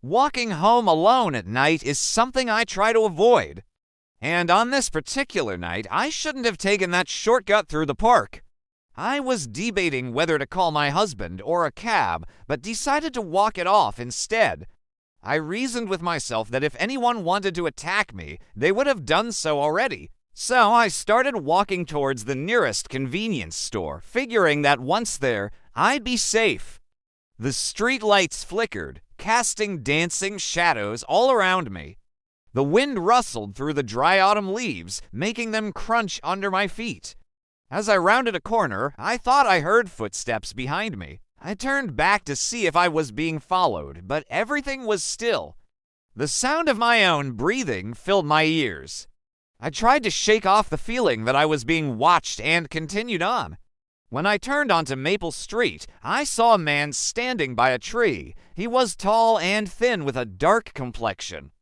Walking home alone at night is something I try to avoid. And on this particular night, I shouldn't have taken that shortcut through the park. I was debating whether to call my husband or a cab, but decided to walk it off instead. I reasoned with myself that if anyone wanted to attack me, they would have done so already. So I started walking towards the nearest convenience store, figuring that once there, I'd be safe. The street lights flickered, casting dancing shadows all around me. The wind rustled through the dry autumn leaves, making them crunch under my feet. As I rounded a corner, I thought I heard footsteps behind me. I turned back to see if I was being followed, but everything was still. The sound of my own breathing filled my ears. I tried to shake off the feeling that I was being watched and continued on. When I turned onto Maple Street, I saw a man standing by a tree. He was tall and thin with a dark complexion.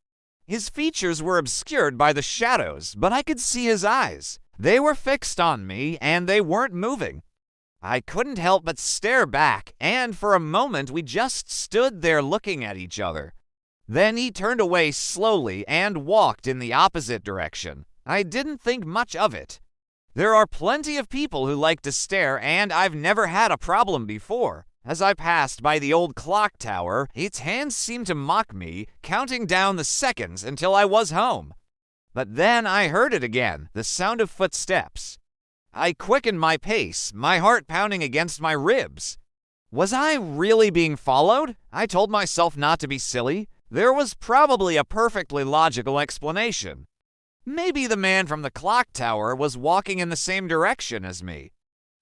His features were obscured by the shadows, but I could see his eyes. They were fixed on me, and they weren't moving. I couldn't help but stare back, and for a moment we just stood there looking at each other. Then he turned away slowly and walked in the opposite direction. I didn't think much of it. There are plenty of people who like to stare, and I've never had a problem before. As I passed by the old clock tower, its hands seemed to mock me, counting down the seconds until I was home. But then I heard it again, the sound of footsteps. I quickened my pace, my heart pounding against my ribs. Was I really being followed? I told myself not to be silly. There was probably a perfectly logical explanation. Maybe the man from the clock tower was walking in the same direction as me.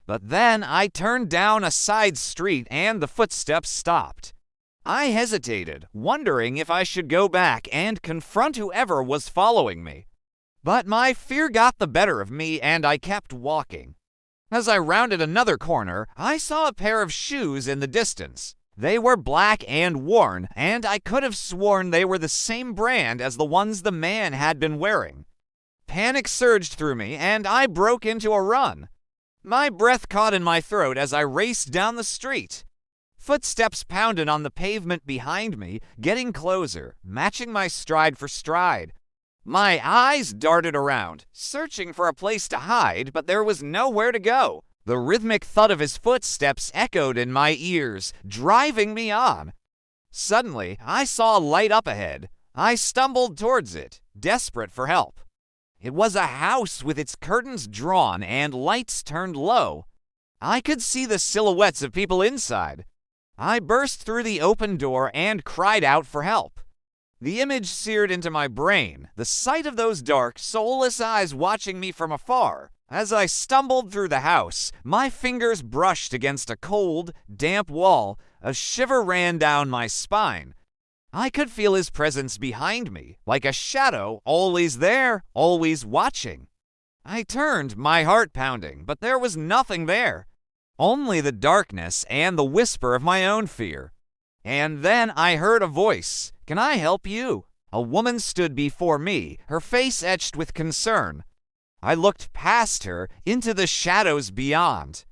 But then I turned down a side street and the footsteps stopped. I hesitated, wondering if I should go back and confront whoever was following me. But my fear got the better of me and I kept walking. As I rounded another corner, I saw a pair of shoes in the distance. They were black and worn, and I could have sworn they were the same brand as the ones the man had been wearing. Panic surged through me, and I broke into a run. My breath caught in my throat as I raced down the street. Footsteps pounded on the pavement behind me, getting closer, matching my stride for stride. My eyes darted around, searching for a place to hide, but there was nowhere to go. The rhythmic thud of his footsteps echoed in my ears, driving me on. Suddenly, I saw a light up ahead. I stumbled towards it, desperate for help. It was a house with its curtains drawn and lights turned low. I could see the silhouettes of people inside. I burst through the open door and cried out for help. The image seared into my brain, the sight of those dark, soulless eyes watching me from afar. As I stumbled through the house, my fingers brushed against a cold, damp wall. A shiver ran down my spine. I could feel his presence behind me, like a shadow, always there, always watching. I turned, my heart pounding, but there was nothing there. Only the darkness and the whisper of my own fear. And then I heard a voice. "Can I help you?" A woman stood before me, her face etched with concern. I looked past her, into the shadows beyond.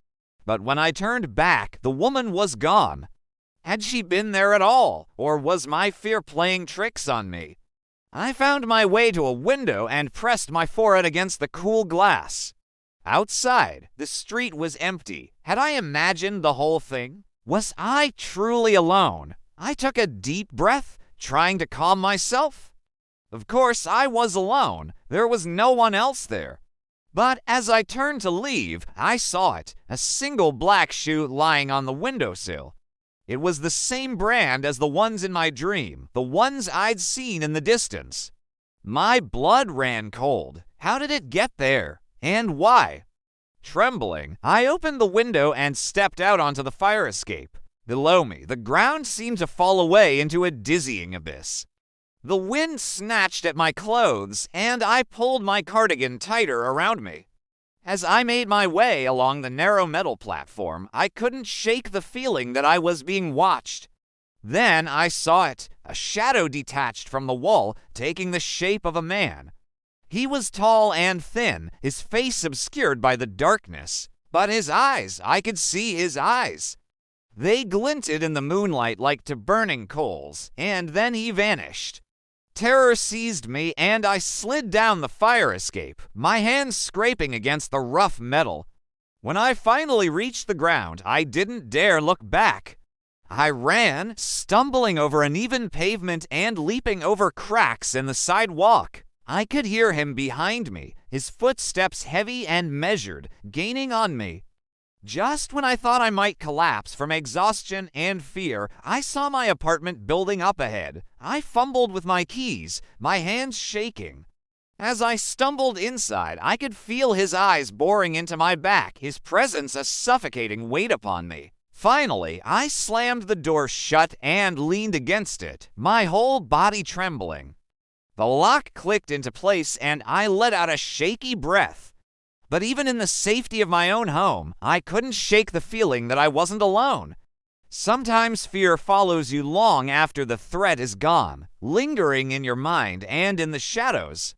But when I turned back, the woman was gone. Had she been there at all, or was my fear playing tricks on me? I found my way to a window and pressed my forehead against the cool glass. Outside, the street was empty. Had I imagined the whole thing? Was I truly alone? I took a deep breath, trying to calm myself. Of course, I was alone. There was no one else there. But as I turned to leave, I saw it, a single black shoe lying on the windowsill. It was the same brand as the ones in my dream, the ones I'd seen in the distance. My blood ran cold. How did it get there? And why? Trembling, I opened the window and stepped out onto the fire escape. Below me, the ground seemed to fall away into a dizzying abyss. The wind snatched at my clothes, and I pulled my cardigan tighter around me. As I made my way along the narrow metal platform, I couldn't shake the feeling that I was being watched. Then I saw it, a shadow detached from the wall, taking the shape of a man. He was tall and thin, his face obscured by the darkness, but his eyes, I could see his eyes. They glinted in the moonlight like to burning coals, and then he vanished. Terror seized me, and I slid down the fire escape, my hands scraping against the rough metal. When I finally reached the ground, I didn't dare look back. I ran, stumbling over uneven pavement and leaping over cracks in the sidewalk. I could hear him behind me, his footsteps heavy and measured, gaining on me. Just when I thought I might collapse from exhaustion and fear, I saw my apartment building up ahead. I fumbled with my keys, my hands shaking. As I stumbled inside, I could feel his eyes boring into my back, his presence a suffocating weight upon me. Finally, I slammed the door shut and leaned against it, my whole body trembling. The lock clicked into place and I let out a shaky breath. But even in the safety of my own home, I couldn't shake the feeling that I wasn't alone. Sometimes fear follows you long after the threat is gone, lingering in your mind and in the shadows.